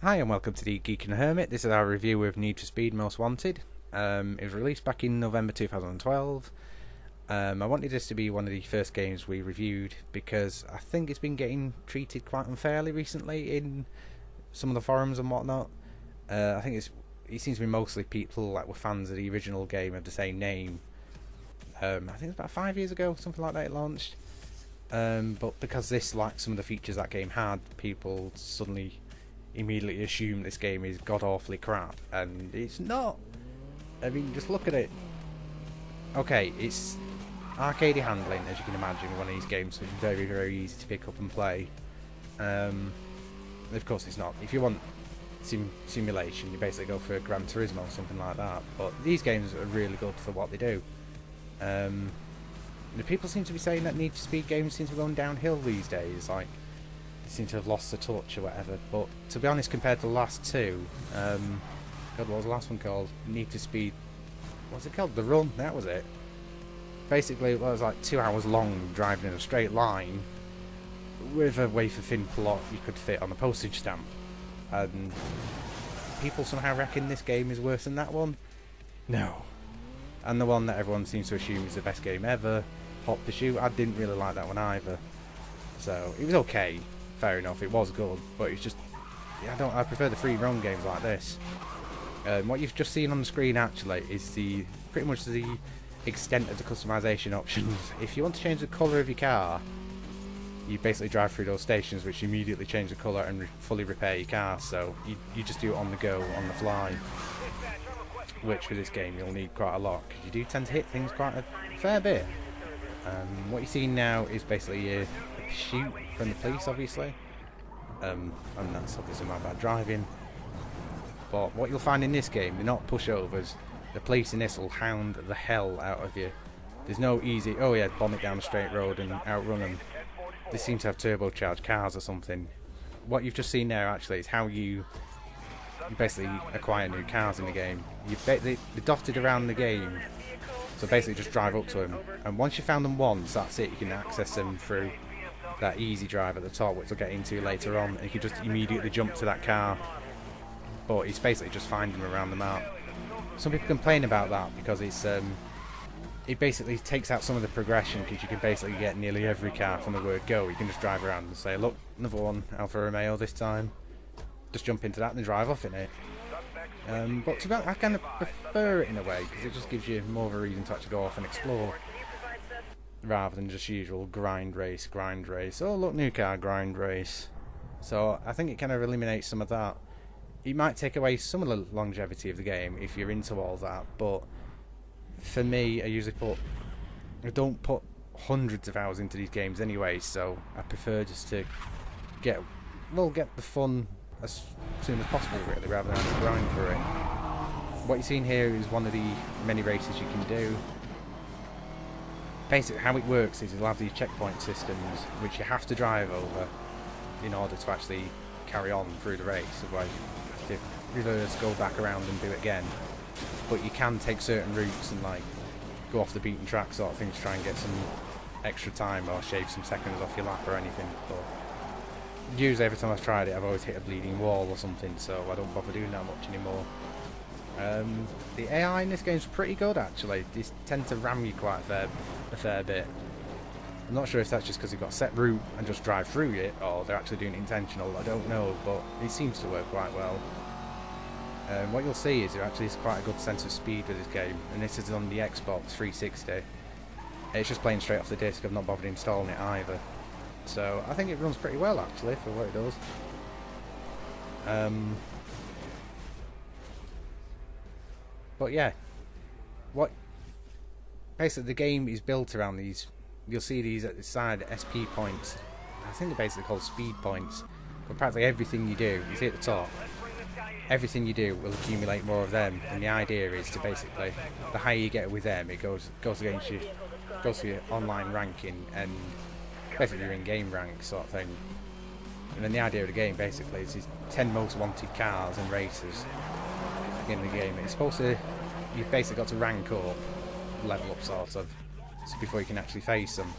Hi and welcome to the Geek and Hermit. This is our review of Need for Speed Most Wanted. It was released back in November 2012. I wanted this to be one of the first games we reviewed because I think it's been getting treated quite unfairly recently in some of the forums and whatnot. I think it seems to be mostly people that were fans of the original game of the same name. I think it was about 5 years ago, something like that, it launched. But because this lacked some of the features that game had, people suddenly immediately assume this game is god awfully crap, and it's not. I mean, just look at it. Okay, it's arcadey handling, as you can imagine, one of these games, so it's very, very easy to pick up and play. Of course, it's not. If you want simulation, you basically go for Gran Turismo or something like that. But these games are really good for what they do. The people seem to be saying that Need for Speed games seem to be going downhill these days. Like, they seem to have lost the touch or whatever. But to be honest, compared to the last two, God, what was the last one called? Need for Speed. What's it called? The Run. That was it. Basically, it was like 2 hours long, driving in a straight line with a wafer thin plot you could fit on a postage stamp. And people somehow reckon this game is worse than that one. No. And the one that everyone seems to assume is the best game ever, Hot Pursuit, I didn't really like that one either. So it was okay, fair enough, it was good, but it's just, I prefer the free roam games like this. What you've just seen on the screen actually is pretty much the extent of the customization options. If you want to change the colour of your car, you basically drive through those stations which immediately change the colour and fully repair your car, so you just do it on the go, on the fly. Which for this game you'll need quite a lot, because you do tend to hit things quite a fair bit. What you're seeing now is basically a pursuit from the police, obviously. And that's obviously my bad driving. But what you'll find in this game, they're not pushovers. The police in this will hound the hell out of you. There's no easy, oh yeah, bomb it down a straight road and outrun them. They seem to have turbocharged cars or something. What you've just seen there actually is how you basically acquire new cars in the game. They're dotted around the game, so basically just drive up to them, and once you've found them once, that's it. You can access them through that easy drive at the top, which we'll get into later on, and you can just immediately jump to that car. But it's basically just finding them around the map. Some people complain about that because it basically takes out some of the progression, because you can basically get nearly every car from the word go. You can just drive around and say, look, another one, Alfa Romeo this time. Just jump into that and drive off in it. But to be honest, I kind of prefer it in a way, because it just gives you more of a reason to actually go off and explore, rather than just usual grind race. Oh look, new car, grind race. So I think it kind of eliminates some of that. It might take away some of the longevity of the game if you're into all that, but for me, I don't put hundreds of hours into these games anyway, so I prefer just to get the fun as soon as possible, really, rather than having to grind for it. What you're seeing here is one of the many races you can do. Basically, how it works is you'll have these checkpoint systems which you have to drive over in order to actually carry on through the race, otherwise you have to reverse, go back around and do it again. But you can take certain routes and like go off the beaten track sort of thing to try and get some extra time or shave some seconds off your lap or anything. But usually every time I've tried it, I've always hit a bleeding wall or something, so I don't bother doing that much anymore. The AI in this game is pretty good, actually. They tend to ram you quite a fair bit. I'm not sure if that's just because you've got a set route and just drive through it, or they're actually doing it intentional. I don't know, but it seems to work quite well. What you'll see is there actually is quite a good sense of speed with this game, and this is on the Xbox 360. It's just playing straight off the disc. I've not bothered installing it either. So I think it runs pretty well, actually, for what it does. But yeah, basically the game is built around these. You'll see these at the side, SP points. I think they're basically called speed points. But practically everything you do, you see at the top, everything you do will accumulate more of them. And the idea is to basically, the higher you get with them, it goes against you, goes to your online ranking and basically your in-game rank sort of thing. And then the idea of the game basically is these 10 most wanted cars and racers in the game. It's supposed to, you've basically got to rank up, level up sort of, so before you can actually face them.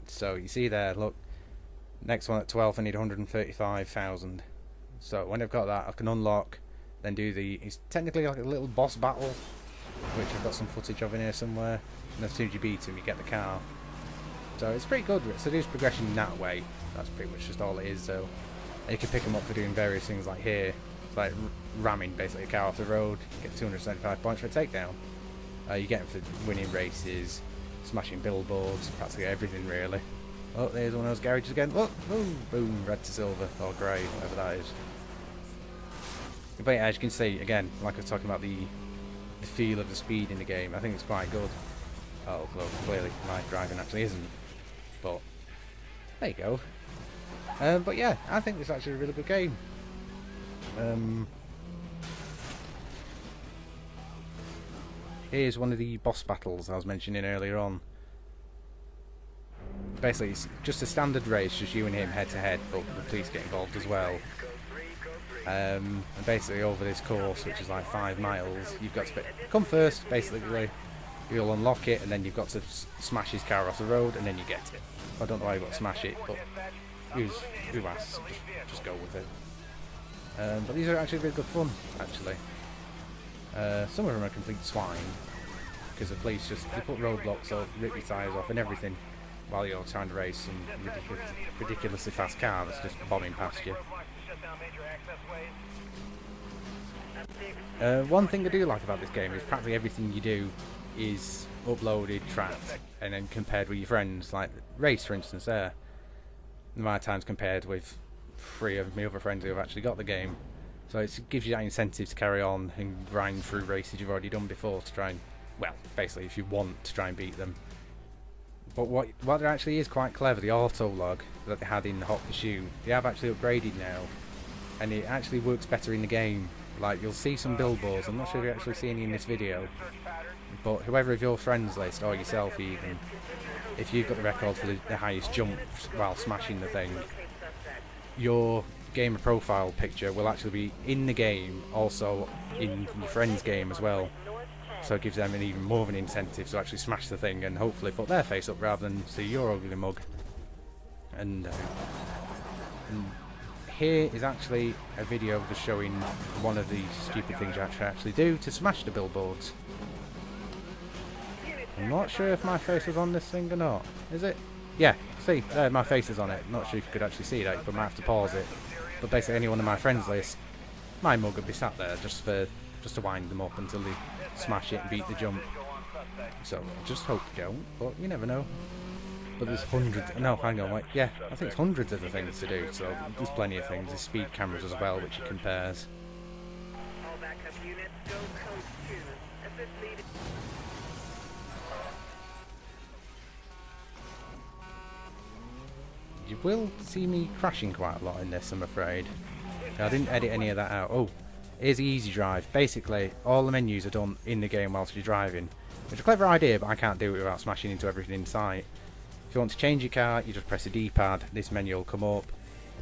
So you see there, look, next one at 12 I need 135,000. So when I've got that, I can unlock, then do it's technically like a little boss battle, which I've got some footage of in here somewhere. And as soon as you beat him, you get the car. So it's pretty good. So there's progression in that way. That's pretty much just all it is. So and you can pick them up for doing various things like here. It's like ramming basically a car off the road. You get 275 points for a takedown. You get them for winning races, smashing billboards, practically everything really. Oh, there's one of those garages again. Oh, boom, boom, red to silver, or grey, whatever that is. But yeah, as you can see, again, like I was talking about the feel of the speed in the game, I think it's quite good. Oh, well, clearly my driving actually isn't. But, there you go. But yeah, I think it's actually a really good game. Here's one of the boss battles I was mentioning earlier on. Basically, it's just a standard race, just you and him head to head, but the police get involved as well. And basically over this course, which is like 5 miles, you've got to come first, basically. You'll unlock it, and then you've got to smash his car off the road, and then you get it. I don't know why you've got to smash it, but who asks? Just go with it. But these are actually really good fun, actually. Some of them are complete swine, because the police they put roadblocks up, rip your tyres off and everything, while you're trying to race some ridiculously fast car that's just bombing past you. One thing I do like about this game is practically everything you do is uploaded, tracked, and then compared with your friends. Like race, for instance, there. My time's compared with 3 of my other friends who have actually got the game. So it gives you that incentive to carry on and grind through races you've already done before to try and, well, basically if you want to try and beat them. But what there actually is quite clever, the auto log that they had in the Hot Pursuit, they have actually upgraded now, and it actually works better in the game. Like, you'll see some billboards, I'm not sure if you actually see any in this video, but whoever of your friends list, or yourself even, if you've got the record for the highest jump while smashing the thing, your gamer profile picture will actually be in the game, also in your friend's game as well. So it gives them even more of an incentive to actually smash the thing and hopefully put their face up rather than see your ugly mug. And here is actually a video just showing one of the stupid things you actually do to smash the billboards. I'm not sure if my face was on this thing or not. Is it? Yeah, see, there, my face is on it. Not sure if you could actually see that, but I might have to pause it. But basically anyone on my friends list, my mug would be sat there just to wind them up until they smash it and beat the jump. So I just hope they don't, but you never know. But there's hundreds, no, hang on, wait, yeah, I think it's hundreds of the things to do, so there's plenty of things. There's speed cameras as well, which it compares. You will see me crashing quite a lot in this, I'm afraid. I didn't edit any of that out. Oh, here's the easy drive. Basically, all the menus are done in the game whilst you're driving. Which is a clever idea, but I can't do it without smashing into everything in sight. If you want to change your car, you just press a D-pad, this menu will come up.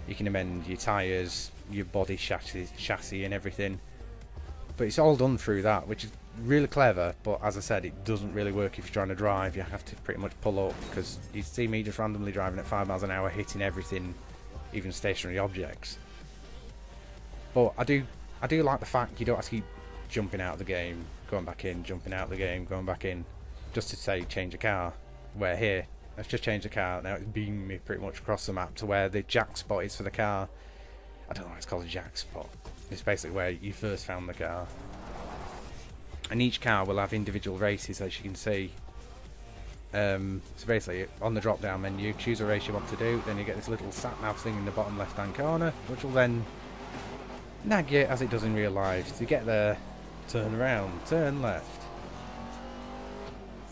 You can amend your tyres, your body chassis and everything. But it's all done through that, which is really clever, but as I said, it doesn't really work if you're trying to drive. You have to pretty much pull up, because you see me just randomly driving at 5 miles an hour, hitting everything, even stationary objects. But I do like the fact you don't have to keep jumping out of the game, going back in, jumping out of the game, going back in, just to say change a car. Where here, let's just change the car, now it's beaming me pretty much across the map to where the jack spot is for the car. I don't know why it's called a jack spot. It's basically where you first found the car. And each car will have individual races, as you can see. So basically, on the drop down menu, choose a race you want to do, then you get this little sat nav thing in the bottom left hand corner, which will then nag you as it does in real life. To get there, turn around, turn left,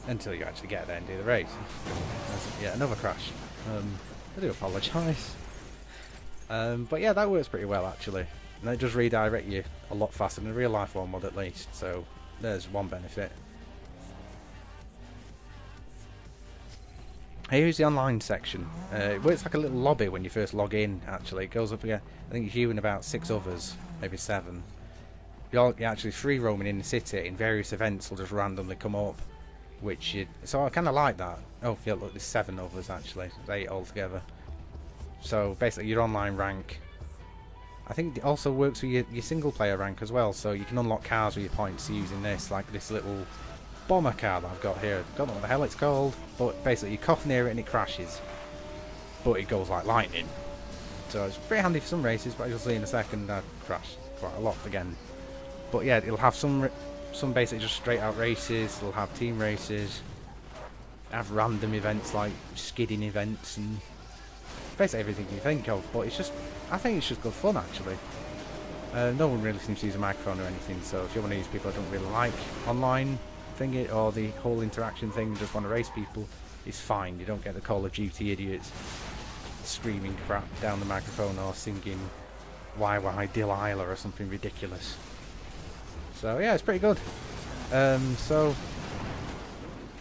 until you actually get there and do the race. Yeah, another crash. I do apologise. But yeah, that works pretty well actually. And it does redirect you a lot faster than a real life one would at least, so there's one benefit. Here's the online section. It works like a little lobby when you first log in actually. It goes up again, I think it's you and about 6 others, maybe 7. You're actually free roaming in the city and various events will just randomly come up. So I kind of like that. Oh yeah, look, there's 7 others actually, there's 8 altogether. So basically your online rank, I think it also works with your single player rank as well, so you can unlock cars with your points using this, like this little bomber car that I've got here. I don't know what the hell it's called, but basically you cough near it and it crashes, but it goes like lightning. So it's pretty handy for some races, but as you'll see in a second, I crashed quite a lot again. But yeah, it'll have some basically just straight out races. It'll have team races, have random events like skidding events and basically everything you think of. But it's just, I think it's just good fun actually. No one really seems to use a microphone or anything, so if you're one of these people that don't really like online thingy or the whole interaction thing, just want to race people, it's fine. You don't get the Call of Duty idiots screaming crap down the microphone or singing Why Delilah or something ridiculous. So yeah, it's pretty good. So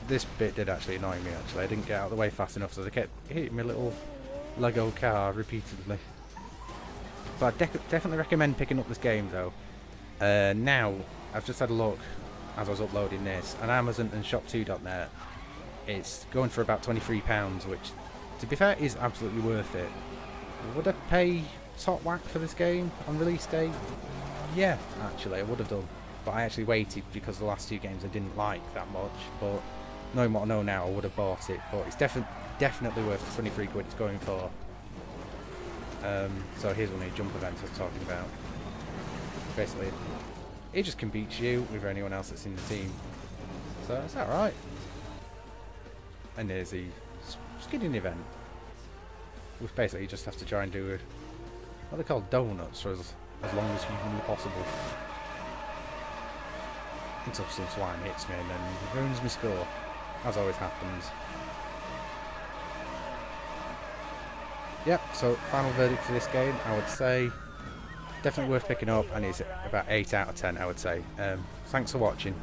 this bit did actually annoy me actually. I didn't get out of the way fast enough, so they kept hitting my little Lego car repeatedly. But I definitely recommend picking up this game though. Now, I've just had a look as I was uploading this, on Amazon and Shop2.net, it's going for about £23, which, to be fair, is absolutely worth it. Would I pay top whack for this game on release day? Yeah, actually, I would have done. But I actually waited because the last two games I didn't like that much. But knowing what I know now, I would have bought it. But it's definitely worth the 23 quid it's going for. So here's one of the jump events I was talking about. Basically, it just competes you with anyone else that's in the team. So it's alright. And there's the skidding event. Which basically you just have to try and do what they call donuts for as long as humanly possible. Until some swine hits me and then ruins my score. As always happens. Yep, so final verdict for this game, I would say definitely worth picking up, and it's about 8 out of 10 I would say. Thanks for watching.